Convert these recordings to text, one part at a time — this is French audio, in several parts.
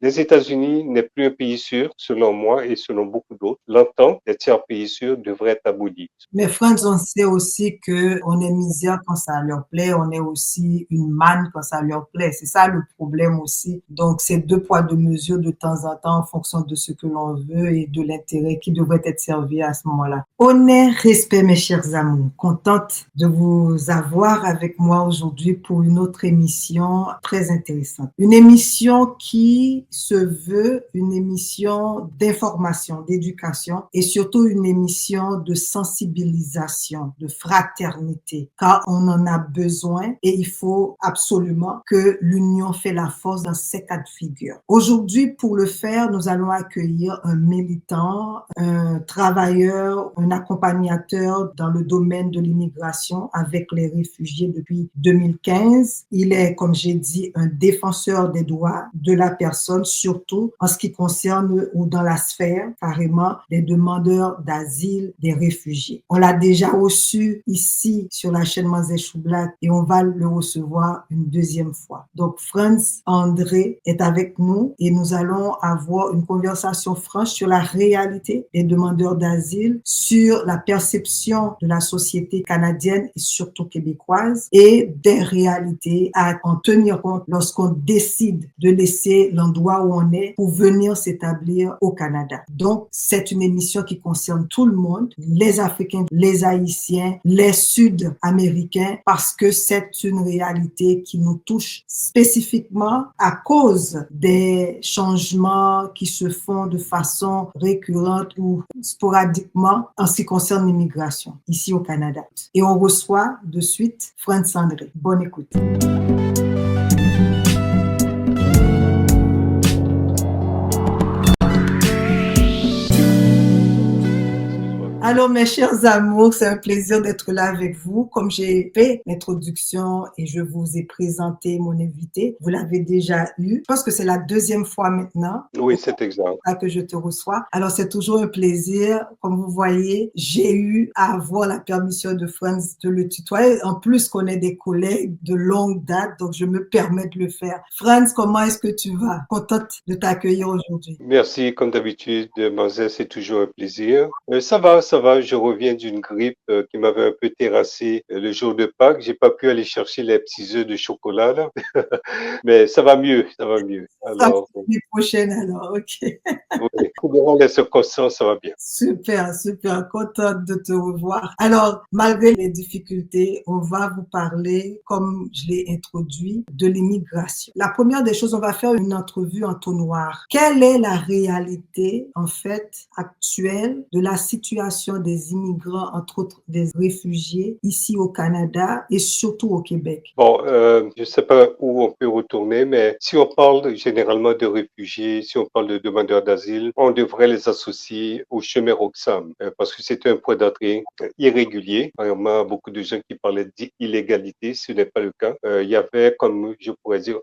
les États-Unis n'est plus un pays sûr, selon moi et selon beaucoup d'autres. L'entente des tiers pays sûrs devrait être abolie. Mais France, on sait aussi que on est misère quand ça leur plaît, on est aussi une manne quand ça leur plaît. C'est ça le problème aussi. Donc, c'est deux poids, deux mesures de temps en temps en fonction de ce que l'on veut et de l'intérêt qui devrait être servi à ce moment-là. Honneur, respect, mes chers amours. Contente de vous avoir avec moi aujourd'hui pour une autre émission très intéressante. Une émission qui se veut une émission d'information, d'éducation et surtout une émission de sensibilisation, de fraternité, car on en a besoin et il faut absolument que l'union fait la force dans ces cas de figure. Aujourd'hui, pour le faire, nous allons accueillir un militant, un travailleur, un accompagnateur dans le domaine de l'immigration avec les réfugiés depuis 2015. Il est, comme j'ai dit, un défenseur des droits de la personne, surtout en ce qui concerne ou dans la sphère carrément des demandeurs d'asile, des réfugiés. On l'a déjà reçu ici sur la chaîne Manzé Choublac et on va le recevoir une deuxième fois. Donc, Franz André est avec nous et nous allons avoir une conversation franche sur la réalité des demandeurs d'asile, sur la perception de la société canadienne et surtout québécoise et des réalités à en tenir compte lorsqu'on décide de laisser l'endroit où on est pour venir s'établir au Canada. Donc, c'est une émission qui concerne tout le monde, les Africains, les Haïtiens, les Sud-Américains, parce que c'est une réalité qui nous touche spécifiquement à cause des changements qui se font de façon récurrente ou sporadiquement en ce qui concerne l'immigration ici au Canada. Et on reçoit de suite Franz André. Bonne écoute. Alors, mes chers amours, c'est un plaisir d'être là avec vous. Comme j'ai fait l'introduction et je vous ai présenté mon invité, vous l'avez déjà eu. Je pense que c'est la deuxième fois maintenant. Oui, c'est exact. Que je te reçois. Alors, c'est toujours un plaisir. Comme vous voyez, j'ai eu à avoir la permission de Franz de le tutoyer. En plus, qu'on est des collègues de longue date, donc je me permets de le faire. Franz, comment est-ce que tu vas? Contente de t'accueillir aujourd'hui. Merci, comme d'habitude, Manzé, c'est toujours un plaisir. Ça va, ça va. Je reviens d'une grippe qui m'avait un peu terrassé le jour de Pâques. J'ai pas pu aller chercher les petits œufs de chocolat, là. Mais ça va mieux, ça va mieux. Alors, l'année prochaine, alors, ok. Oui, dans les circonstances, ça va bien. Super, super, contente de te revoir. Alors, malgré les difficultés, on va vous parler, comme je l'ai introduit, de l'immigration. La première des choses, on va faire une entrevue en tout noir. Quelle est la réalité, en fait, actuelle de la situation des immigrants, entre autres des réfugiés, ici au Canada et surtout au Québec? Bon, je ne sais pas où on peut retourner, mais si on parle généralement de réfugiés, si on parle de demandeurs d'asile, on devrait les associer au chemin Roxham, parce que c'est un point d'entrée irrégulier. Vraiment, beaucoup de gens qui parlaient d'illégalité, ce n'est pas le cas. Il y avait, comme je pourrais dire,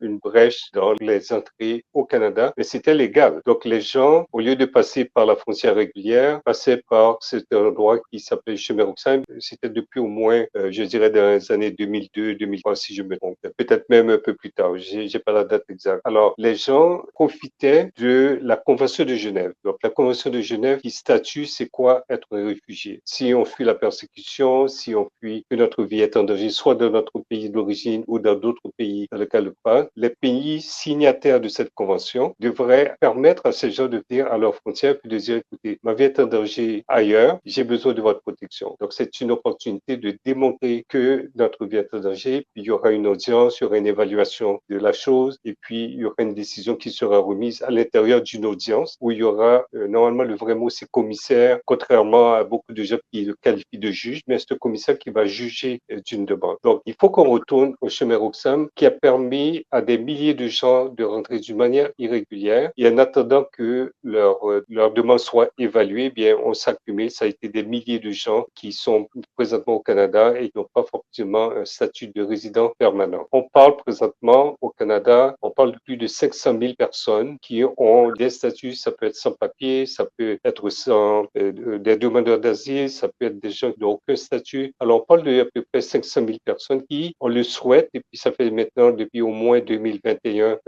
une brèche dans les entrées au Canada, mais c'était légal. Donc les gens, au lieu de passer par la frontière régulière, passaient par cet endroit qui s'appelait chemin Roxham. C'était depuis au moins, je dirais, dans les années 2002, 2003, si je me trompe. Peut-être même un peu plus tard. J'ai pas la date exacte. Alors, les gens profitaient de la Convention de Genève. Donc, la Convention de Genève qui statue c'est quoi être un réfugié. Si on fuit la persécution, si on fuit que notre vie est en danger, soit dans notre pays d'origine ou dans d'autres pays dans lesquels on passe, les pays signataires de cette convention devraient permettre à ces gens de venir à leurs frontières puis de dire, écoutez, ma vie est en danger ailleurs, j'ai besoin de votre protection. Donc, c'est une opportunité de démontrer que notre vie est en danger, puis il y aura une audience, il y aura une évaluation de la chose, et puis il y aura une décision qui sera remise à l'intérieur d'une audience où il y aura, normalement, le vrai mot, c'est commissaire, contrairement à beaucoup de gens qui le qualifient de juge, mais c'est le commissaire qui va juger d'une demande. Donc, il faut qu'on retourne au chemin Roxham qui a permis à des milliers de gens de rentrer d'une manière irrégulière, et en attendant que leur demande soit évaluée, bien, on accumule, ça a été des milliers de gens qui sont présentement au Canada et qui n'ont pas forcément un statut de résident permanent. On parle présentement au Canada, on parle de plus de 500 000 personnes qui ont des statuts, ça peut être sans papier, ça peut être sans des demandeurs d'asile, ça peut être des gens qui n'ont aucun statut. Alors on parle de à peu près 500 000 personnes qui, on le souhaite, et puis ça fait maintenant depuis au moins 2021,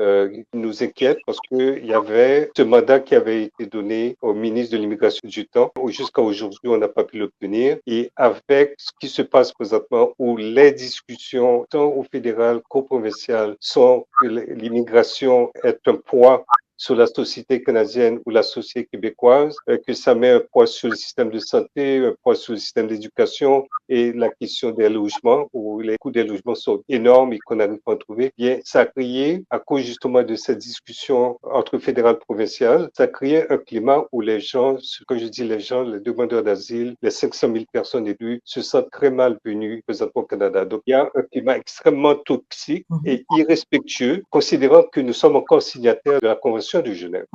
nous inquiète parce qu'il y avait ce mandat qui avait été donné au ministre de l'Immigration du temps. Jusqu'à aujourd'hui, on n'a pas pu l'obtenir. Et avec ce qui se passe présentement, où les discussions, tant au fédéral qu'au provincial, sont que l'immigration est un poids sur la société canadienne ou la société québécoise, que ça met un poids sur le système de santé, un poids sur le système d'éducation et la question des logements, où les coûts des logements sont énormes et qu'on n'arrive pas à trouver. Bien, ça a créé, à cause justement de cette discussion entre fédéral et provincial, ça a créé un climat où les gens, quand je dis les gens, les demandeurs d'asile, les 500 000 personnes élues, se sentent très malvenus présentement au Canada. Donc, il y a un climat extrêmement toxique et irrespectueux, considérant que nous sommes encore signataires de la Convention de Genève.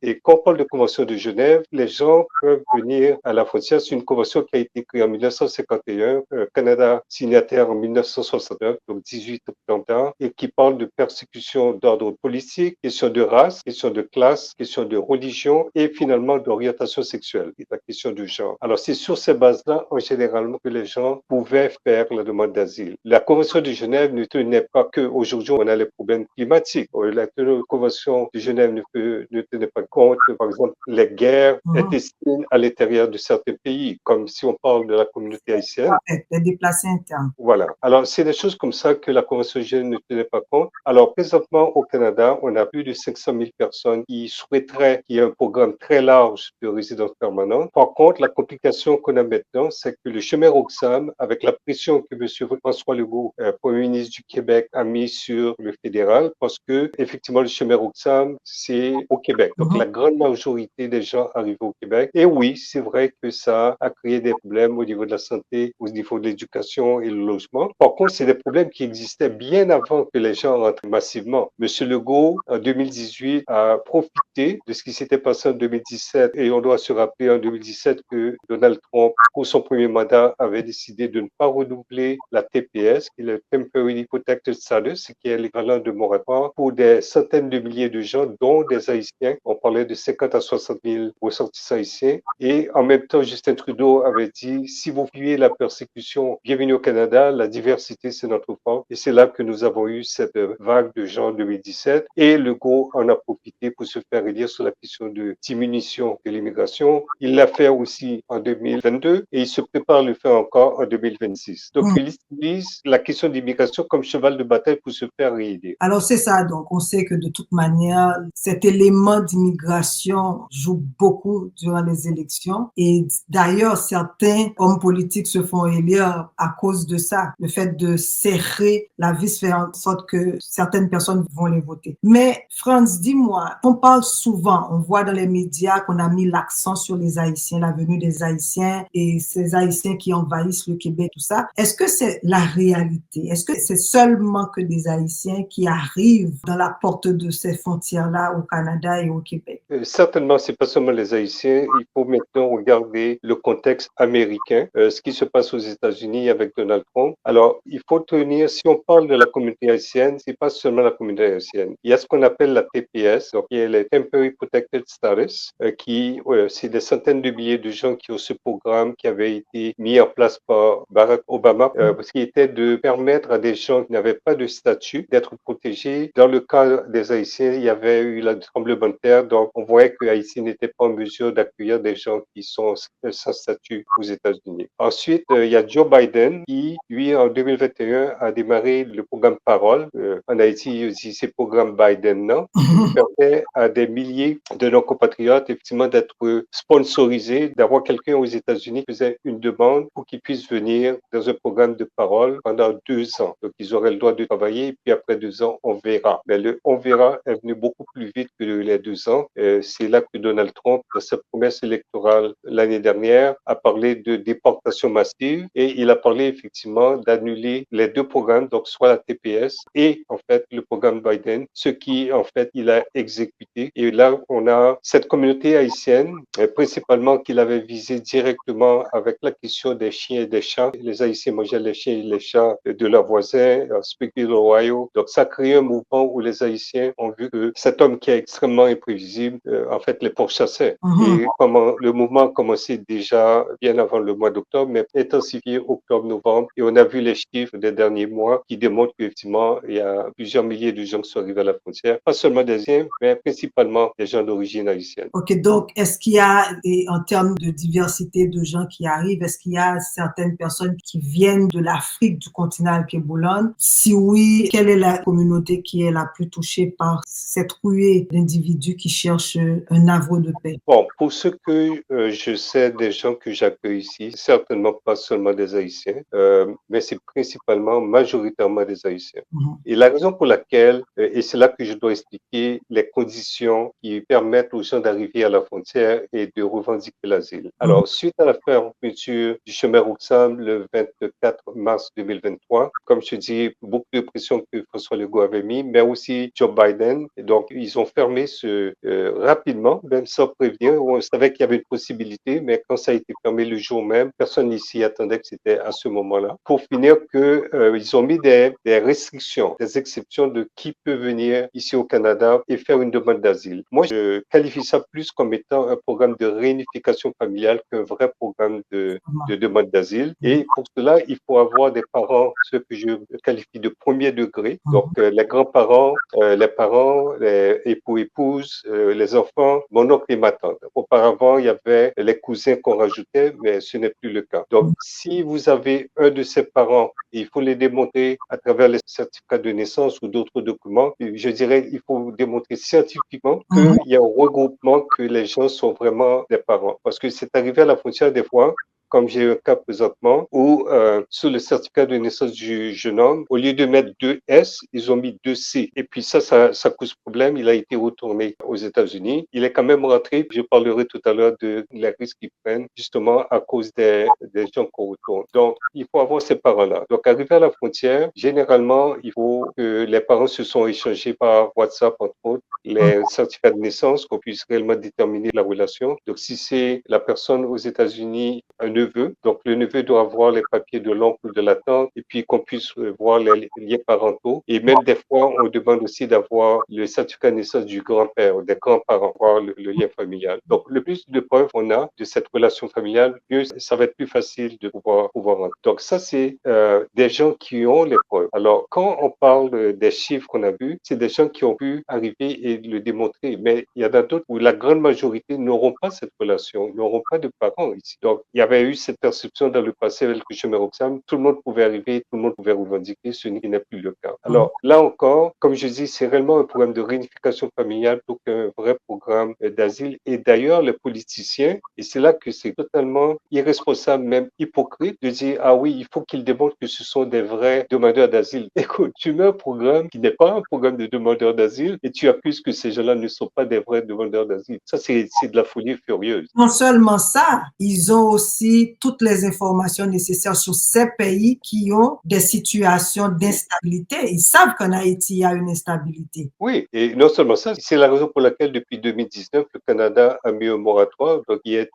Et quand on parle de Convention de Genève, les gens peuvent venir à la frontière. C'est une convention qui a été créée en 1951, Canada signataire en 1969, donc 18 ans tard, et qui parle de persécution d'ordre politique, question de race, question de classe, question de religion et finalement d'orientation sexuelle, et la question du genre. Alors c'est sur ces bases-là, en général, que les gens pouvaient faire la demande d'asile. La Convention de Genève ne tenait pas qu'aujourd'hui on a les problèmes climatiques. La Convention de Genève ne tenait pas compte, par exemple, les guerres intestines à l'intérieur de certains pays, comme si on parle de la communauté haïtienne. Les déplacés internes. Voilà. Alors, c'est des choses comme ça que la Convention de Genève ne tenait pas compte. Alors, présentement, au Canada, on a plus de 500 000 personnes qui souhaiteraient qu'il y ait un programme très large de résidence permanente. Par contre, la complication qu'on a maintenant, c'est que le chemin Roxham, avec la pression que M. François Legault, Premier ministre du Québec, a mis sur le fédéral, parce que, effectivement, le chemin Roxham, c'est au Québec. Donc, la grande majorité des gens arrivent au Québec. Et oui, c'est vrai que ça a créé des problèmes au niveau de la santé, au niveau de l'éducation et le logement. Par contre, c'est des problèmes qui existaient bien avant que les gens rentrent massivement. Monsieur Legault, en 2018, a profité de ce qui s'était passé en 2017. Et on doit se rappeler en 2017 que Donald Trump, pour son premier mandat, avait décidé de ne pas renouveler la TPS, qui est le Temporary Protected Status, qui est l'équivalent de moratoire, pour des centaines de milliers de gens, dont des Haïtiens. On parlait de 50 à 60 000 ressortissants haïtiens. Et en même temps, Justin Trudeau avait dit, si vous fuyez la persécution, bienvenue au Canada, la diversité, c'est notre force. Et c'est là que nous avons eu cette vague de gens en 2017. Et Legault en a profité pour se faire élire sur la question de diminution de l'immigration. Il l'a fait aussi en 2022 et il se prépare à le faire encore en 2026. Donc, il utilise la question d'immigration comme cheval de bataille pour se faire réélire. Alors, c'est ça. Donc, on sait que de toute manière, cet élément d'immigration joue beaucoup durant les élections. Et d'ailleurs, certains hommes politiques se font élire à cause de ça. Le fait de serrer la vis fait en sorte que certaines personnes vont les voter. Mais Franz, dis-moi, on parle souvent, on voit dans les médias qu'on a mis l'accent sur les Haïtiens, la venue des Haïtiens et ces Haïtiens qui envahissent le Québec, tout ça. Est-ce que c'est la réalité? Est-ce que c'est seulement que des Haïtiens qui arrivent dans la porte de ces frontières-là au Canada et au Québec? Certainement, c'est pas seulement les Haïtiens. Il faut maintenant regarder le contexte américain, ce qui se passe aux États-Unis avec Donald Trump. Alors, il faut tenir, si on parle de la communauté haïtienne, c'est pas seulement la communauté haïtienne. Il y a ce qu'on appelle la TPS, donc il y a les Temporary Protected Status, c'est des centaines de milliers de gens qui ont ce programme qui avait été mis en place par Barack Obama, ce qui était de permettre à des gens qui n'avaient pas de statut d'être protégés. Dans le cas des Haïtiens, il y avait eu le tremblement de terre, donc on voyait que Haïti n'était pas en mesure d'accueillir des gens qui sont sans statut aux États-Unis. Ensuite, il y a Joe Biden qui, lui, en 2021, a démarré le programme Parole. En Haïti, aussi, c'est le programme Biden, non? Qui permet à des milliers de nos compatriotes, effectivement, d'être sponsorisés, d'avoir quelqu'un aux États-Unis qui faisait une demande pour qu'ils puissent venir dans un programme de Parole pendant 2 ans. Donc, ils auraient le droit de travailler, et puis après 2 ans, on verra. Mais le on verra est venu beaucoup plus suite qu'il y a 2 ans. C'est là que Donald Trump, dans sa promesse électorale l'année dernière, a parlé de déportation massive et il a parlé effectivement d'annuler les deux programmes, donc soit la TPS et en fait le programme Biden, ce qui en fait il a exécuté. Et là, on a cette communauté haïtienne, principalement qu'il avait visé directement avec la question des chiens et des chats. Les Haïtiens mangeaient les chiens et les chats de leurs voisins, Springfield, Ohio. Donc ça a créé un mouvement où les Haïtiens ont vu que cet homme qui est extrêmement imprévisible, en fait, les pourchassait. Et comment le mouvement a commencé déjà bien avant le mois d'octobre, mais intensifié octobre-novembre. Et on a vu les chiffres des derniers mois qui démontrent qu'effectivement, il y a plusieurs milliers de gens qui sont arrivés à la frontière, pas seulement des Haïtiens, mais principalement des gens d'origine haïtienne. OK, donc est-ce qu'il y a, et en termes de diversité de gens qui arrivent, est-ce qu'il y a certaines personnes qui viennent de l'Afrique, du continent Boulogne? Si oui, quelle est la communauté qui est la plus touchée par cette ruée d'individus qui cherchent un havre de paix? Bon, pour ce que je sais des gens que j'accueille ici, certainement pas seulement des Haïtiens, mais c'est principalement, majoritairement des Haïtiens. Et la raison pour laquelle, et c'est là que je dois expliquer les conditions qui permettent aux gens d'arriver à la frontière et de revendiquer l'asile. Alors, suite à la fermeture du chemin Roxham le 24 mars 2023, comme je dis, beaucoup de pression que François Legault avait mis, mais aussi Joe Biden. Et donc, ils ont fermé rapidement, même sans prévenir. On savait qu'il y avait une possibilité, mais quand ça a été fermé le jour même, personne ici attendait que c'était à ce moment-là. Pour finir, ils ont mis des restrictions, des exceptions de qui peut venir ici au Canada et faire une demande d'asile. Moi, je qualifie ça plus comme étant un programme de réunification familiale qu'un vrai programme de demande d'asile. Et pour cela, il faut avoir des parents, ce que je qualifie de premier degré. Donc, les grands-parents, les parents, les époux, épouses, les enfants, mon oncle et ma tante. Auparavant, il y avait les cousins qu'on rajoutait, mais ce n'est plus le cas. Donc, si vous avez un de ces parents, il faut les démontrer à travers les certificats de naissance ou d'autres documents. Je dirais, il faut démontrer scientifiquement qu'il y a un regroupement, que les gens sont vraiment des parents. Parce que c'est arrivé à la frontière des fois, comme j'ai un cas présentement, où sur le certificat de naissance du jeune homme, au lieu de mettre 2 S, ils ont mis 2 C. Et puis ça cause problème. Il a été retourné aux États-Unis. Il est quand même rentré. Je parlerai tout à l'heure de les risques qu'ils prennent, justement à cause des gens qu'on retourne. Donc, il faut avoir ces parents-là. Donc, arrivé à la frontière, généralement, il faut que les parents se sont échangés par WhatsApp, entre autres, les certificats de naissance, qu'on puisse réellement déterminer la relation. Donc, si c'est la personne aux États-Unis, un neveu, donc le neveu doit avoir les papiers de l'oncle ou de la tante, et puis qu'on puisse voir les liens parentaux. Et même des fois, on demande aussi d'avoir le certificat de naissance du grand-père ou des grands-parents, voir le lien familial. Donc, le plus de preuves on a de cette relation familiale, mieux ça va être plus facile de pouvoir rentrer. Donc, ça, c'est des gens qui ont les preuves. Alors, quand on parle des chiffres qu'on a vus, c'est des gens qui ont pu arriver et le démontrer. Mais il y en a d'autres où la grande majorité n'auront pas cette relation, n'auront pas de parents ici. Donc, il y avait eu cette perception dans le passé avec le chemin Roxham, tout le monde pouvait arriver, tout le monde pouvait revendiquer, ce n'est plus le cas. Alors, là encore, comme je dis, c'est réellement un programme de réunification familiale plutôt qu'un vrai programme d'asile. Et d'ailleurs, les politiciens, et c'est là que c'est totalement irresponsable, même hypocrite, de dire, ah oui, il faut qu'ils démontrent que ce sont des vrais demandeurs d'asile. Écoute, tu mets un programme qui n'est pas un programme de demandeurs d'asile et tu accuses que ces gens-là ne sont pas des vrais demandeurs d'asile. Ça, c'est de la folie furieuse. Non seulement ça, ils ont aussi toutes les informations nécessaires sur ces pays qui ont des situations d'instabilité. Ils savent qu'en Haïti, il y a une instabilité. Oui, et non seulement ça, c'est la raison pour laquelle depuis 2019, le Canada a mis un moratoire, donc il y a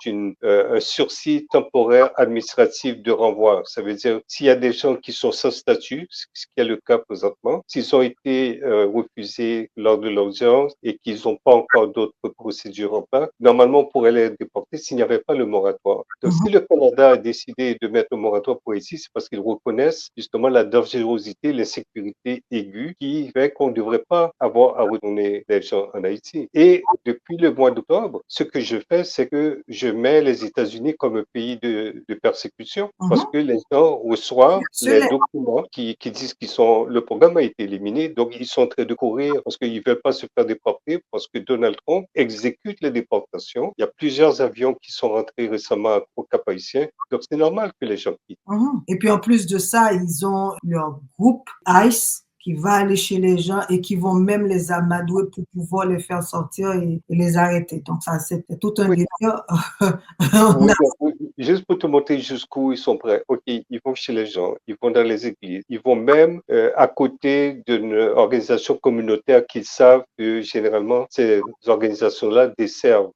un sursis temporaire administratif de renvoi. Ça veut dire s'il y a des gens qui sont sans statut, ce qui est le cas présentement, s'ils ont été refusés lors de l'audience et qu'ils n'ont pas encore d'autres procédures en place, normalement on pourrait les déporter s'il n'y avait pas le moratoire. Donc si le Canada a décidé de mettre un moratoire pour ici, c'est parce qu'ils reconnaissent justement la dangerosité, l'insécurité aiguë qui fait qu'on ne devrait pas avoir à retourner les gens en Haïti. Et depuis le mois d'octobre, ce que je fais, c'est que je mets les États-Unis comme un pays de persécution parce que les gens reçoivent les documents qui disent le programme a été éliminé, donc ils sont en train de courir parce qu'ils ne veulent pas se faire déporter parce que Donald Trump exécute les déportations. Il y a plusieurs avions qui sont rentrés récemment au Cap-Haïtien, donc c'est normal que les gens quittent. Et puis en plus de ça, ils ont leur groupe ICE qui va aller chez les gens et qui vont même les amadouer pour pouvoir les faire sortir et les arrêter. Donc ça, c'était tout un Oui, délire. On oui, a- donc, oui, juste pour te montrer jusqu'où ils sont prêts. OK, ils vont chez les gens, ils vont dans les églises, ils vont même à côté d'une organisation communautaire qu'ils savent que généralement ces organisations-là desservent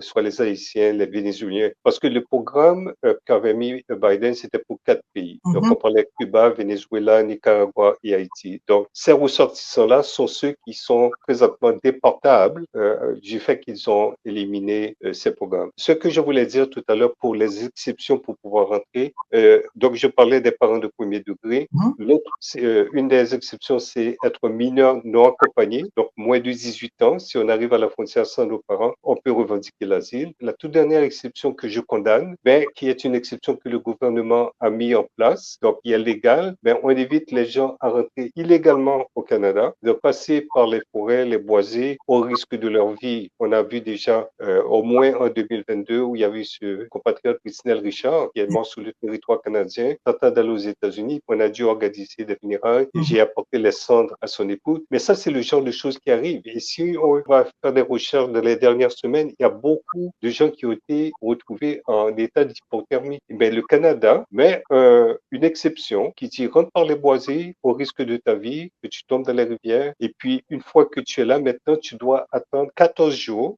soit les Haïtiens, les Vénézuéliens. Parce que le programme qu'avait mis Biden, c'était pour 4 pays. Donc Mhm, on parlait Cuba, Venezuela, Nicaragua et Haïti. Donc ces ressortissants-là sont ceux qui sont présentement déportables du fait qu'ils ont éliminé ces programmes. Ce que je voulais dire tout à l'heure pour les exceptions pour pouvoir rentrer, donc je parlais des parents de premier degré. mhm, L'autre, une des exceptions, c'est être mineur non accompagné, donc moins de 18 ans. Si on arrive à la frontière sans nos parents, on peut revendiquer l'asile. La toute dernière exception que je condamne, mais qui est une exception que le gouvernement a mis en place, donc qui est légale, mais on évite les gens à rentrer illégalement au Canada, de passer par les forêts, les boisés, au risque de leur vie. On a vu déjà, au moins en 2022, où il y avait ce compatriote Christelle Richard, qui est mort sur le territoire canadien, tentant d'aller aux États-Unis. On a dû organiser des funérailles et mhm. j'ai apporté les cendres à son épouse. Mais ça, c'est le genre de choses qui arrivent. Et si on va faire des recherches dans les dernières semaines, il y a beaucoup de gens qui ont été retrouvés en état d'hypothermie. Mais le Canada met une exception qui dit rentre par les boisés au risque de ta vie, que tu tombes dans les rivières. Et puis, une fois que tu es là, maintenant, tu dois attendre 14 jours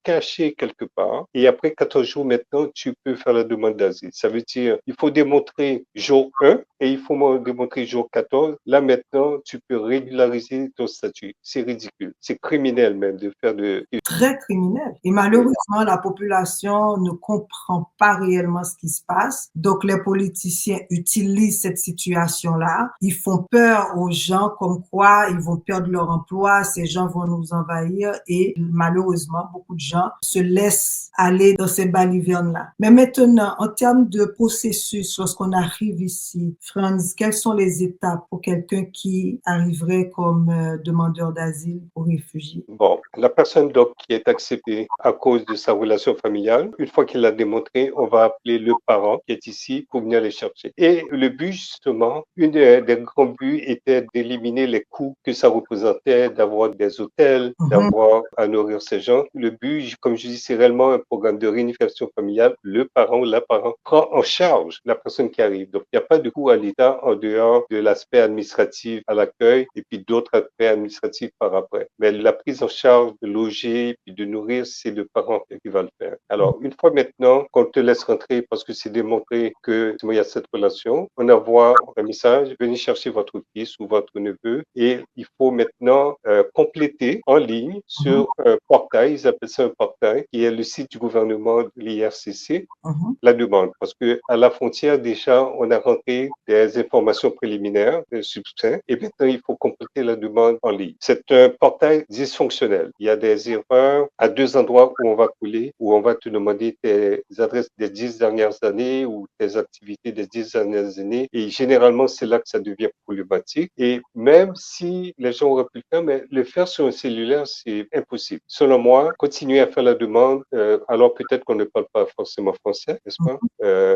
cachés quelque part. Et après 14 jours, maintenant, tu peux faire la demande d'asile. Ça veut dire, il faut démontrer jour 1 et il faut démontrer jour 14. Là, maintenant, tu peux régulariser ton statut. C'est ridicule. C'est criminel même de faire de... Très criminel. Et Oui. malheureusement, la population ne comprend pas réellement ce qui se passe. Donc, les politiciens utilisent cette situation-là. Ils font peur aux gens comme quoi ils vont perdre leur emploi, ces gens vont nous envahir et malheureusement, beaucoup de gens se laissent aller dans ces balivernes-là. Mais maintenant, en termes de processus, lorsqu'on arrive ici, Franz, quelles sont les étapes pour quelqu'un qui arriverait comme demandeur d'asile ou réfugié? Bon, la personne donc qui est acceptée à cause de sa relation familiale, une fois qu'il l'a démontré, on va appeler le parent qui est ici pour venir les chercher. Et le but justement, une des grands buts était d'éliminer les coûts que ça représentait, d'avoir des hôtels, Mhm. d'avoir à nourrir ces gens. Le but, comme je dis, c'est réellement un programme de réunification familiale. Le parent ou la parent prend en charge la personne qui arrive. Donc, il n'y a pas de coût à l'État en dehors de l'aspect administratif à l'accueil et puis d'autres aspects administratifs par après. Mais la prise en charge de loger puis de nourrir, c'est le parent qui va le faire. Alors, une fois maintenant qu'on te laisse rentrer parce que c'est démontré que il y a cette relation, on envoie un message, venez chercher votre fils ou votre neveu et il faut maintenant compléter en ligne Mhm. sur un portail, ils appellent ça un portail, qui est le site du gouvernement de l'IRCC, Mhm. la demande. Parce que à la frontière, déjà, on a rentré des informations préliminaires, des succincts, et maintenant, il faut compléter la demande en ligne. C'est un portail dysfonctionnel. Il y a des erreurs à 2 endroits où on va coller, où on va te demander tes adresses des 10 dernières années ou tes activités des 10 dernières années. Et généralement, c'est là que ça devient problématique. Et même si les gens auraient pu le faire, mais le faire sur un cellulaire, c'est impossible. Selon moi, continuer à faire la demande, alors peut-être qu'on ne parle pas forcément français, n'est-ce pas?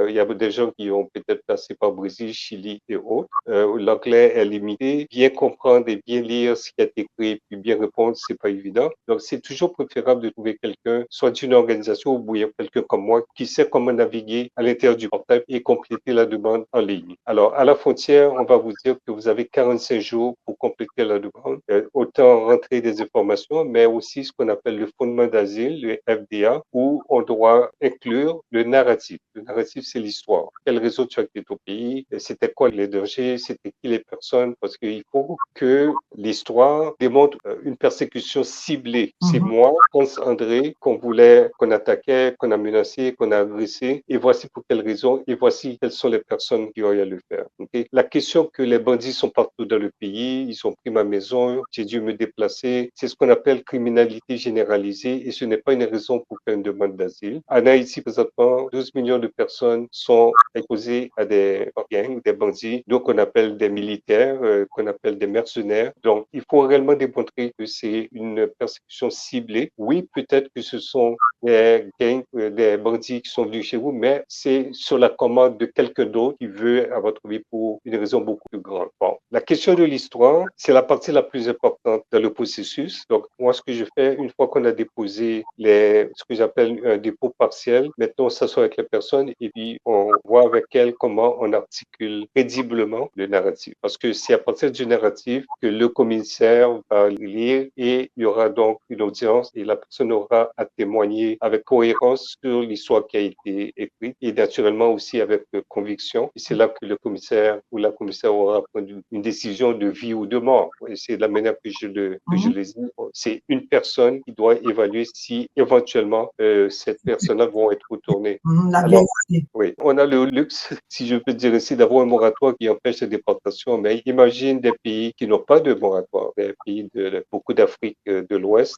Il y a des gens qui ont peut-être passé par Brésil, Chili et autres. L'anglais est limité. Bien comprendre et bien lire ce qui a été écrit, puis bien répondre, c'est pas évident. Donc, c'est toujours préférable de trouver quelqu'un, soit d'une organisation ou bien quelqu'un comme moi, qui sait comment naviguer à l'intérieur du portail et compléter la demande en ligne. Alors, à la frontière, on va vous dire que vous avez 45 jours pour compléter la demande. Autant rentrer des informations, mais aussi ce qu'on appelle le fondement d'asile, le FDA, où on doit inclure le narratif. Le narratif, c'est l'histoire. Quel réseau tu as quitté ton pays? C'était quoi les dangers? C'était qui les personnes? Parce qu'il faut que l'histoire démontre une persécution ciblée. C'est Mhm. moi, Hans André, qu'on voulait, qu'on attaquait, qu'on a menacé, qu'on a agressé. Et voici pour quelles raisons. Et voici quelles sont les personnes qui ont eu à le faire. Okay? La question que les bandits sont partout dans le pays, ils ont pris ma maison, j'ai dû me déplacer. C'est ce qu'on appelle criminalité généralisée et ce n'est pas une raison pour faire une demande d'asile. En Haïti, présentement, 12 millions de personnes sont exposées à des gangs, des bandits, donc qu'on appelle des militaires, qu'on appelle des mercenaires. Donc, il faut réellement démontrer que c'est une persécution ciblée. Oui, peut-être que ce sont des gangs, des bandits qui sont venus chez vous, mais c'est sur la commande de quelqu'un d'autre qui veut, à votre avis, pour une raison beaucoup plus grande. Bon, la question de l'histoire, c'est la partie la plus importante dans le processus. Donc, moi, ce que je fais, une fois qu'on a déposé ce que j'appelle un dépôt partiel, maintenant, on s'assoit avec les personnes et puis on voit avec elles comment on articule crédiblement le narratif. Parce que c'est à partir du narratif que le commissaire va lire et il y aura donc une audience et la personne aura à témoigner avec cohérence sur l'histoire qui a été écrite et naturellement aussi avec conviction. Et c'est là que le commissaire ou la commissaire aura à prendre une décision de vie ou de mort. Et c'est la manière que je le dis. C'est une personne qui doit évaluer si éventuellement cette personne-là vont être retournées. La Alors, vérité. oui, on a le luxe, si je peux dire ainsi, d'avoir un moratoire qui empêche la déportation, mais imagine des pays qui n'ont pas de moratoire, des pays de beaucoup d'Afrique de l'Ouest,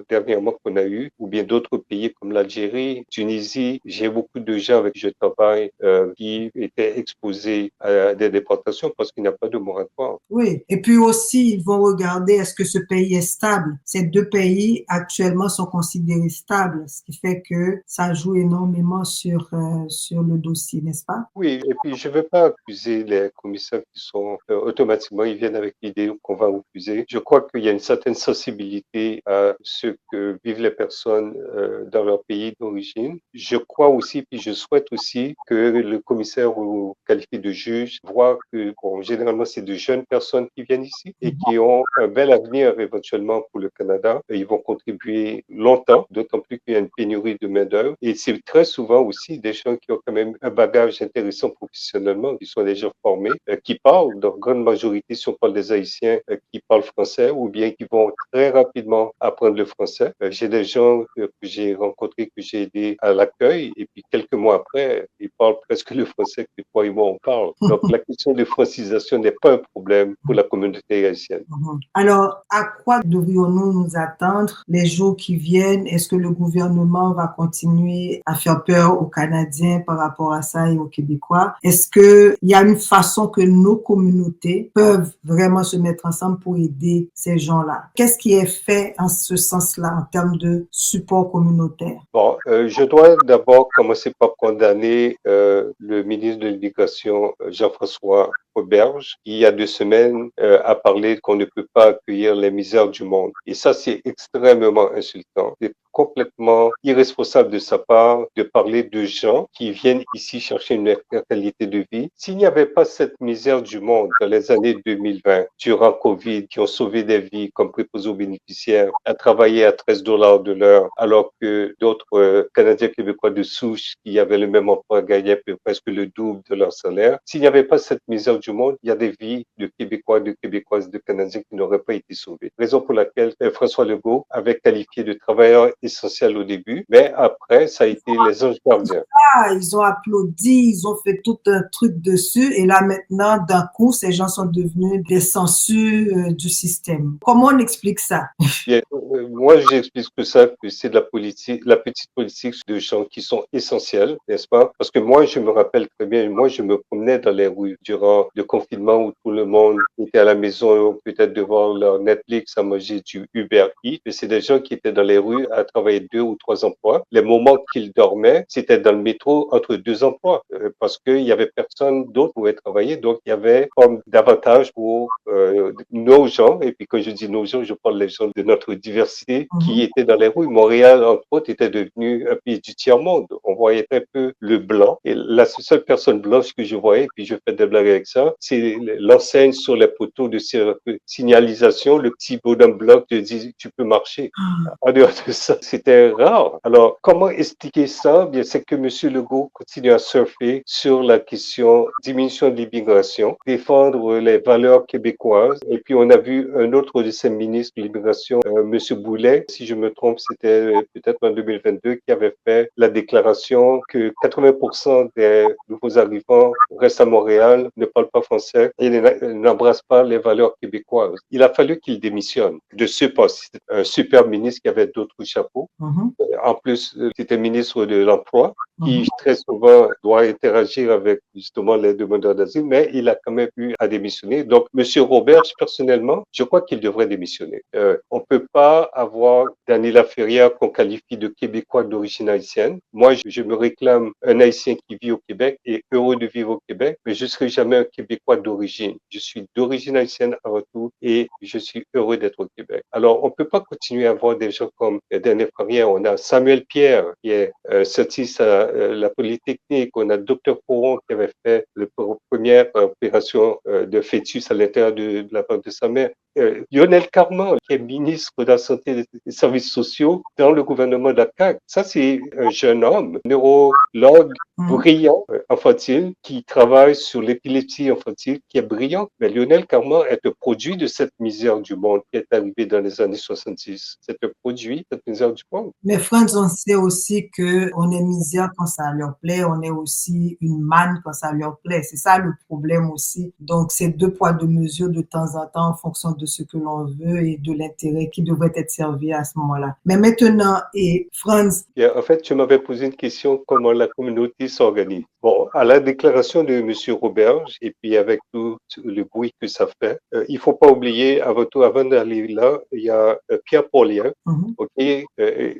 dernièrement qu'on a eu, ou bien d'autres pays comme l'Algérie, Tunisie. J'ai beaucoup de gens avec qui je travaille qui étaient exposés à des déportations parce qu'il n'y a pas de moratoire. Oui, et puis aussi, ils vont regarder est-ce que ce pays est stable. Ces deux pays actuellement sont considérés stables, ce qui fait que ça joue énormément sur le dossier, n'est-ce pas? Oui, et puis je ne veux pas accuser les commissaires qui sont automatiquement, ils viennent avec l'idée qu'on va refuser. Je crois qu'il y a une certaine sensibilité à ce que vivent les personnes dans leur pays d'origine. Je crois aussi, puis je souhaite aussi que le commissaire ou qualifié de juge voit que, bon, généralement, c'est de jeunes personnes qui viennent ici et qui ont un bel avenir éventuellement pour le Canada. Et ils vont contribuer longtemps, d'autant plus qu'il y a une pénurie de main-d'œuvre. Et c'est très souvent aussi des gens qui ont quand même un bagage intéressant professionnellement, qui sont des gens formés, qui parlent, dans grande majorité, si on parle des Haïtiens, qui parlent français ou bien qui vont très rapidement apprendre le français. J'ai des gens que j'ai rencontrés, que j'ai aidés à l'accueil et puis quelques mois après, ils parlent presque le français que toi et moi on parle. Donc la question de francisation n'est pas un problème pour la communauté haïtienne. Alors, à quoi devrions-nous nous attendre les jours qui viennent? Est-ce que le gouvernement va continuer à faire peur aux Canadiens par rapport à ça et aux Québécois? Est-ce qu'il y a une façon que nos communautés peuvent vraiment se mettre ensemble pour aider ces gens-là? Qu'est-ce qui est fait en ce sens-là en termes de support communautaire? Bon, je dois d'abord commencer par condamner le ministre de l'Immigration, Jean-François Auberge, qui il y a 2 semaines a parlé qu'on ne peut pas accueillir les misères du monde. Et ça, c'est extrêmement insultant. C'est complètement irresponsable de sa part de parler de gens qui viennent ici chercher une meilleure qualité de vie. S'il n'y avait pas cette misère du monde dans les années 2020, durant Covid, qui ont sauvé des vies comme préposés aux bénéficiaires, à travailler à 13 dollars de l'heure, alors que d'autres Canadiens québécois de souche qui avaient le même emploi gagnaient presque le double de leur salaire. S'il n'y avait pas cette misère du monde, il y a des vies de Québécois, de Québécoises, de Canadiens qui n'auraient pas été sauvées. Raison pour laquelle François Legault avait qualifié de travailleurs essentiels au début, mais après, ça a été les anges gardiens. Ils ont applaudi, ils ont fait tout un truc dessus et là maintenant, d'un coup, ces gens sont devenus des censures du système. Comment on explique ça? Bien, moi, j'explique que c'est de la politique, la petite politique de gens qui sont essentiels, n'est-ce pas? Parce que moi, je me rappelle très bien, moi, je me promenais dans les rues durant le confinement où tout le monde était à la maison, peut-être devant leur Netflix à manger du Uber Eats. Et c'est des gens qui étaient dans les rues à travailler 2 ou 3 emplois. Les moments qu'ils dormaient, c'était dans le métro entre 2 emplois parce qu'il y avait personne d'autre pour travailler. Donc, il y avait comme davantage pour nos gens. Et puis, quand je dis nos gens, je parle des gens de notre diversité qui étaient dans les rues. Montréal, entre autres, était devenu un pays du tiers-monde. On voyait très peu le blanc. Et la seule personne blanche que je voyais, puis je fais des blagues avec ça, c'est l'enseigne sur les poteaux de signalisation. Le petit bonhomme blanc te dit, tu peux marcher. En dehors de ça, c'était rare. Alors, comment expliquer ça? Bien, c'est que M. Legault continue à surfer sur la question diminution de l'immigration, défendre les valeurs québécoises. Et puis, on a vu un autre de ses ministres de l'immigration, M. Boulet, si je me trompe, c'était peut-être en 2022, qui avait fait la déclaration que 80% des nouveaux arrivants restent à Montréal, ne parlent pas français et n'embrassent pas les valeurs québécoises. Il a fallu qu'il démissionne de ce poste. Un super ministre qui avait d'autres chapeaux. En plus, c'était ministre de l'Emploi. qui très souvent doit interagir avec justement les demandeurs d'asile, mais il a quand même eu à démissionner. Donc, Monsieur Roberge, personnellement, je crois qu'il devrait démissionner. On peut pas avoir Daniela Feria qu'on qualifie de Québécois d'origine haïtienne. Moi, je me réclame un Haïtien qui vit au Québec et heureux de vivre au Québec, mais je serai jamais un Québécois d'origine. Je suis d'origine haïtienne avant tout et je suis heureux d'être au Québec. Alors, on peut pas continuer à avoir des gens comme Daniela Feria. On a Samuel Pierre qui est sorti la Polytechnique. On a Dr Coron qui avait fait la première opération de fœtus à l'intérieur de la part de sa mère. Lionel Carman, qui est ministre de la Santé et des Services sociaux dans le gouvernement de la CAQ. Ça, c'est un jeune homme, neurologue brillant, infantile, qui travaille sur l'épilepsie infantile, qui est brillant. Mais Lionel Carman est un produit de cette misère du monde qui est arrivée dans les années 70. C'est un produit de cette misère du monde. Mais Franz, on sait aussi que on est misère quand ça leur plaît, on est aussi une manne quand ça leur plaît. C'est ça le problème aussi. Donc, c'est deux poids, deux mesures de temps en temps en fonction de ce que l'on veut et de l'intérêt qui devrait être servi à ce moment-là. Mais maintenant, et Franz. En fait, tu m'avais posé une question, comment la communauté s'organise. Bon, à la déclaration de Monsieur Roberge, et puis avec tout le bruit que ça fait, il faut pas oublier, avant tout, avant d'aller là, il y a Pierre Paulien, et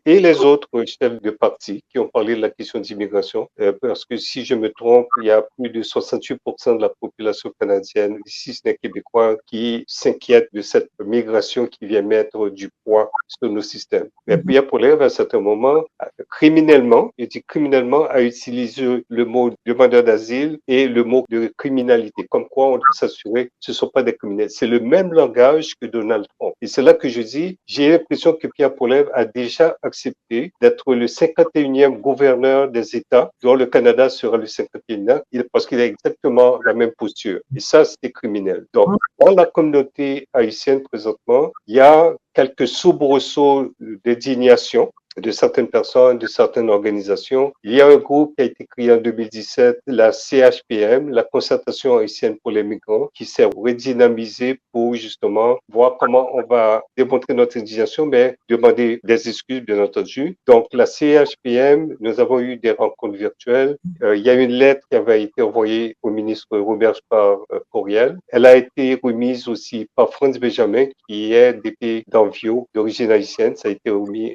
les autres chefs de parti qui ont parlé de la question d'immigration, parce que si je me trompe, il y a plus de 68% de la population canadienne, si ce n'est québécois, qui s'inquiète de cette migration qui vient mettre du poids sur nos systèmes. Mais Pierre Paulien, à un certain moment, criminellement, je dis criminellement, a utilisé le mot demandeur d'asile et le mot de criminalité, comme quoi on doit s'assurer que ce ne sont pas des criminels. C'est le même langage que Donald Trump. Et c'est là que je dis, j'ai l'impression que Pierre Paulin a déjà accepté d'être le 51e gouverneur des États, dont le Canada sera le 51e, parce qu'il a exactement la même posture. Et ça, c'est criminel. Donc, dans la communauté haïtienne présentement, il y a quelques soubresauts d'indignation de certaines personnes, de certaines organisations. Il y a un groupe qui a été créé en 2017, la CHPM, la Concertation haïtienne pour les migrants, qui s'est redynamisée pour justement voir comment on va démontrer notre indignation, mais demander des excuses, bien entendu. Donc, la CHPM, nous avons eu des rencontres virtuelles. Il y a une lettre qui avait été envoyée au ministre Roberge par courriel. Elle a été remise aussi par Franz Benjamin, qui est député d'Anvio, d'origine haïtienne. Ça a été remis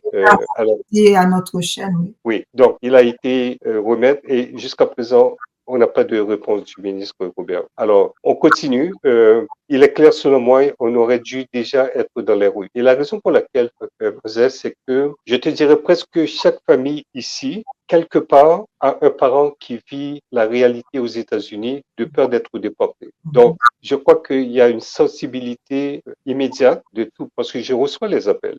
à notre chaîne. Oui. Oui, donc il a été remis et jusqu'à présent, on n'a pas de réponse du ministre Robert. Alors, on continue. Il est clair, selon moi, on aurait dû déjà être dans les rues. Et la raison pour laquelle, c'est que je te dirais presque chaque famille ici, quelque part, a un parent qui vit la réalité aux États-Unis de peur d'être déporté. Donc, je crois qu'il y a une sensibilité immédiate de tout, parce que je reçois les appels.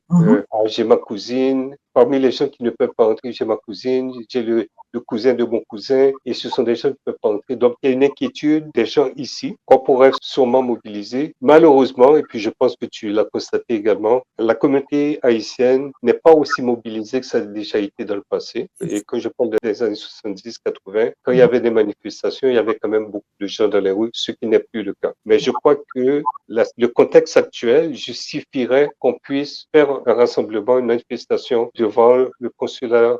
J'ai ma cousine, parmi les gens qui ne peuvent pas entrer, j'ai ma cousine, j'ai le cousin de mon cousin, et ce sont des gens qui ne peuvent pas entrer. Donc, il y a une inquiétude des gens ici qu'on pourrait sûrement mobiliser. Malheureusement, et puis je pense que tu l'as constaté également, la communauté haïtienne n'est pas aussi mobilisée que ça a déjà été dans le passé. Et quand je parle des années 70-80, quand il y avait des manifestations, il y avait quand même beaucoup de gens dans les rues, ce qui n'est plus le cas. Mais je crois que le contexte actuel justifierait qu'on puisse faire un rassemblement, une manifestation devant le consulat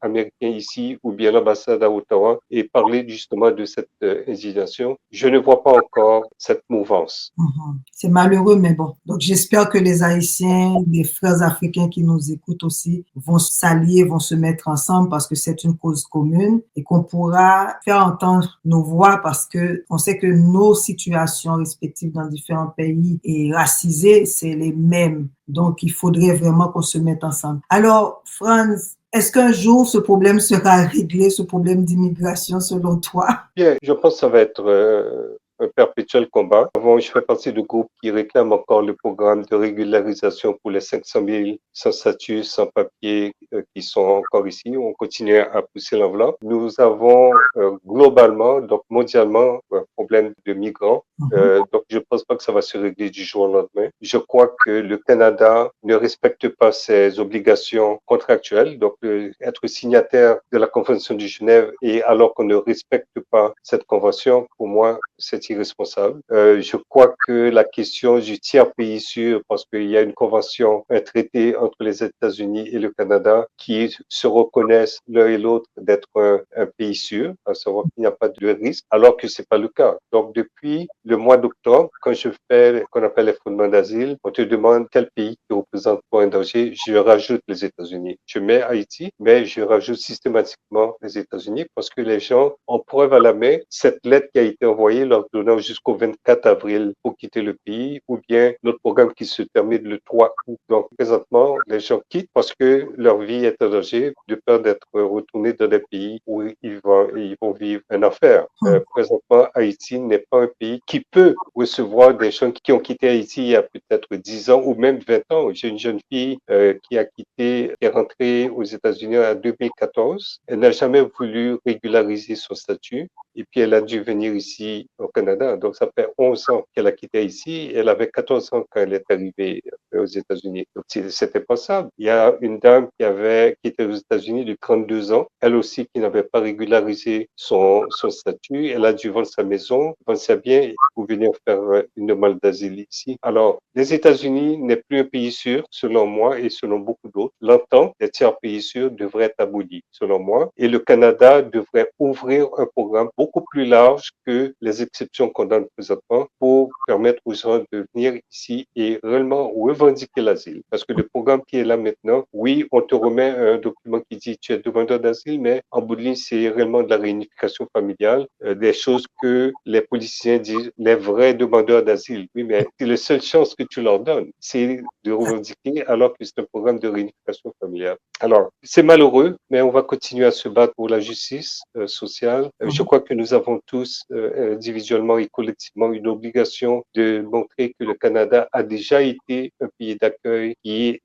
américain ici ou bien l'ambassade à Ottawa et parler justement de cette indignation. Je ne vois pas encore cette mouvance. C'est malheureux, mais bon. Donc, j'espère que les Haïtiens, les frères africains qui nous écoutent aussi vont s'allier, vont se mettre ensemble parce que c'est une cause commune et qu'on pourra faire entendre nos voix parce que on sait que nos situations respectives dans différents pays et racisés, c'est les mêmes. Donc, il faudrait vraiment qu'on se mette ensemble. Alors, Franz, est-ce qu'un jour ce problème sera réglé, ce problème d'immigration selon toi? Bien, je pense que ça va être un perpétuel combat. Avant, je fais partie du groupe qui réclame encore le programme de régularisation pour les 500 000 sans statut, sans papier qui sont encore ici. On continue à pousser l'enveloppe. Nous avons globalement, donc mondialement, un problème de migrants. Donc, je pense pas pas que ça va se régler du jour au lendemain. Je crois que le Canada ne respecte pas ses obligations contractuelles, donc être signataire de la Convention de Genève et alors qu'on ne respecte pas cette convention, pour moi, c'est irresponsable. Je crois que la question du tiers pays sûr, parce qu'il y a une convention, un traité entre les États-Unis et le Canada qui se reconnaissent l'un et l'autre d'être un pays sûr, à savoir qu'il n'y a pas de risque, alors que c'est pas le cas. Donc, depuis le mois d'octobre, quand je fais ce qu'on appelle les fondements d'asile, on te demande quel pays qui représente pour un danger. Je rajoute les États-Unis. Je mets Haïti, mais je rajoute systématiquement les États-Unis parce que les gens ont preuve à la main cette lettre qui a été envoyée leur donnant jusqu'au 24 avril pour quitter le pays, ou bien notre programme qui se termine le 3 août. Donc, présentement, les gens quittent parce que leur vie est en danger de peur d'être retournés dans des pays où ils vont vivre un enfer. Présentement, Haïti n'est pas un pays qui peut recevoir des gens qui ont quitté Haïti il y a peut-être 10 ans ou même 20 ans. J'ai une jeune fille qui a quitté, qui est rentrée aux États-Unis en 2014. Elle n'a jamais voulu régulariser son statut. Et puis, elle a dû venir ici au Canada. Donc, ça fait 11 ans qu'elle a quitté ici. Elle avait 14 ans quand elle est arrivée aux États-Unis. Donc, c'était pas ça. Il y a une dame qui était aux États-Unis de 32 ans. Elle aussi, qui n'avait pas régularisé son statut. Elle a dû vendre sa maison, vendre ses biens pour venir faire une demande d'asile ici. Alors, les États-Unis n'est plus un pays sûr, selon moi et selon beaucoup d'autres. L'entente des tiers pays sûrs devrait être abolie, selon moi. Et le Canada devrait ouvrir un programme beaucoup plus large que les exceptions qu'on donne présentement pour permettre aux gens de venir ici et réellement revendiquer l'asile. Parce que le programme qui est là maintenant, oui, on te remet un document qui dit tu es demandeur d'asile, mais en bout de ligne, c'est réellement de la réunification familiale, des choses que les politiciens disent les vrais demandeurs d'asile. Oui, mais c'est la seule chance que tu leur donnes, c'est de revendiquer alors que c'est un programme de réunification familiale. Alors, c'est malheureux, mais on va continuer à se battre pour la justice sociale. Je crois que nous avons tous, individuellement et collectivement, une obligation de montrer que le Canada a déjà été un pays d'accueil qui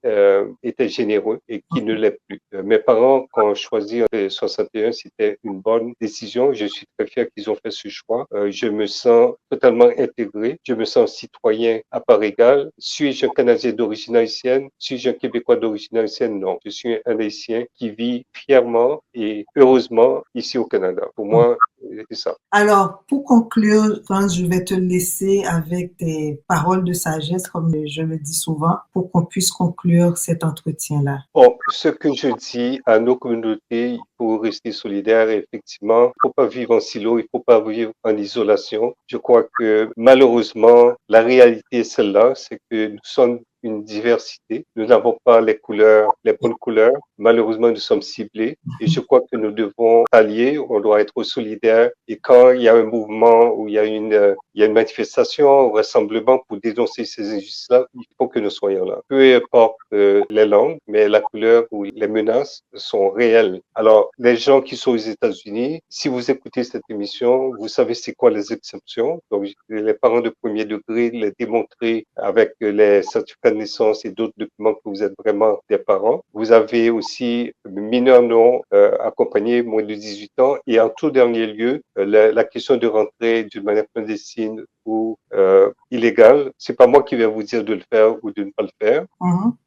était généreux et qui ne l'est plus. Mes parents, quand ont choisi en 61, c'était une bonne décision. Je suis très fier qu'ils ont fait ce choix. Je me sens totalement intégré. Je me sens citoyen à part égale. Suis-je un Canadien d'origine haïtienne? Suis-je un Québécois d'origine haïtienne? Non. Je suis un Haïtien qui vit fièrement et heureusement ici au Canada. Pour moi, c'est ça. Alors, pour conclure, Franz, je vais te laisser avec tes paroles de sagesse, comme je le dis souvent, pour qu'on puisse conclure cet entretien-là. Bon, ce que je dis à nos communautés, il faut rester solidaire. Effectivement, il faut pas vivre en silo, il faut pas vivre en isolation. Je crois que malheureusement, la réalité est celle-là, c'est que nous sommes une diversité. Nous n'avons pas les couleurs, les bonnes couleurs. Malheureusement, nous sommes ciblés et je crois que nous devons allier, on doit être solidaires. Et quand il y a un mouvement ou il y a une manifestation, un rassemblement pour dénoncer ces injustices-là, il faut que nous soyons là. Peu importe les langues, mais la couleur ou les menaces sont réelles. Alors, les gens qui sont aux États-Unis, si vous écoutez cette émission, vous savez c'est quoi les exceptions. Donc, les parents de premier degré les démontrer avec les certificats de naissance et d'autres documents que vous êtes vraiment des parents. Vous avez aussi mineurs non accompagnés, moins de 18 ans. Et en tout dernier lieu, la question de rentrer d'une manière clandestine ou illégale, c'est pas moi qui vais vous dire de le faire ou de ne pas le faire.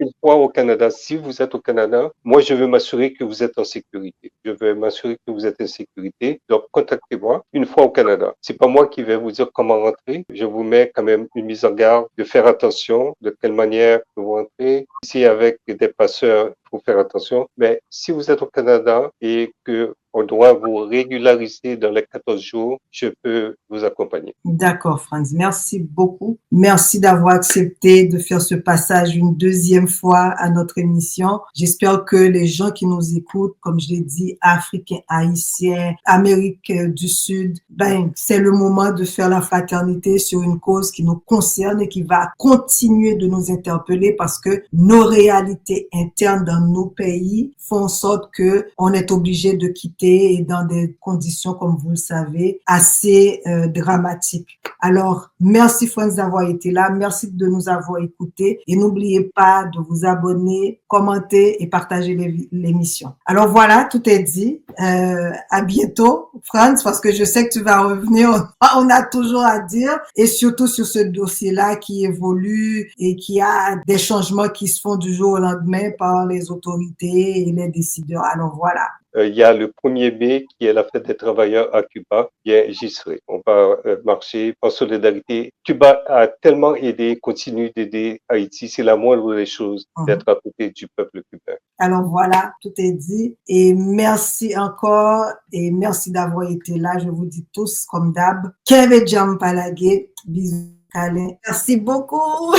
Une fois au Canada, si vous êtes au Canada, moi je veux m'assurer que vous êtes en sécurité. Je veux m'assurer que vous êtes en sécurité. Donc contactez-moi une fois au Canada. C'est pas moi qui vais vous dire comment rentrer. Je vous mets quand même une mise en garde de faire attention, de quelle manière vous rentrez. Ici avec des passeurs, il faut faire attention. Mais si vous êtes au Canada et que on doit vous régulariser dans les 14 jours, je peux vous accompagner. D'accord, Franz. Merci beaucoup. Merci d'avoir accepté de faire ce passage une deuxième fois à notre émission. J'espère que les gens qui nous écoutent, comme je l'ai dit, Africains, Haïtiens, Amérique du Sud, c'est le moment de faire la fraternité sur une cause qui nous concerne et qui va continuer de nous interpeller parce que nos réalités internes dans nos pays font en sorte que on est obligé de quitter précipité et dans des conditions, comme vous le savez, assez dramatiques. Alors, merci Franz d'avoir été là. Merci de nous avoir écoutés. Et n'oubliez pas de vous abonner, commenter et partager l'émission. Alors voilà, tout est dit. À bientôt, Franz, parce que je sais que tu vas revenir. On a toujours à dire. Et surtout sur ce dossier-là qui évolue et qui a des changements qui se font du jour au lendemain par les autorités et les décideurs. Alors voilà. Il y a le 1er mai qui est la fête des travailleurs à Cuba. Bien, j'y serai. On va marcher en solidarité. Cuba a tellement aidé, continue d'aider Haïti. C'est la moindre des choses d'être à côté du peuple cubain. Alors voilà, tout est dit. Et merci encore et merci d'avoir été là. Je vous dis tous, comme d'hab, Keve Jam Palagé. Bisous, câlin. Merci beaucoup.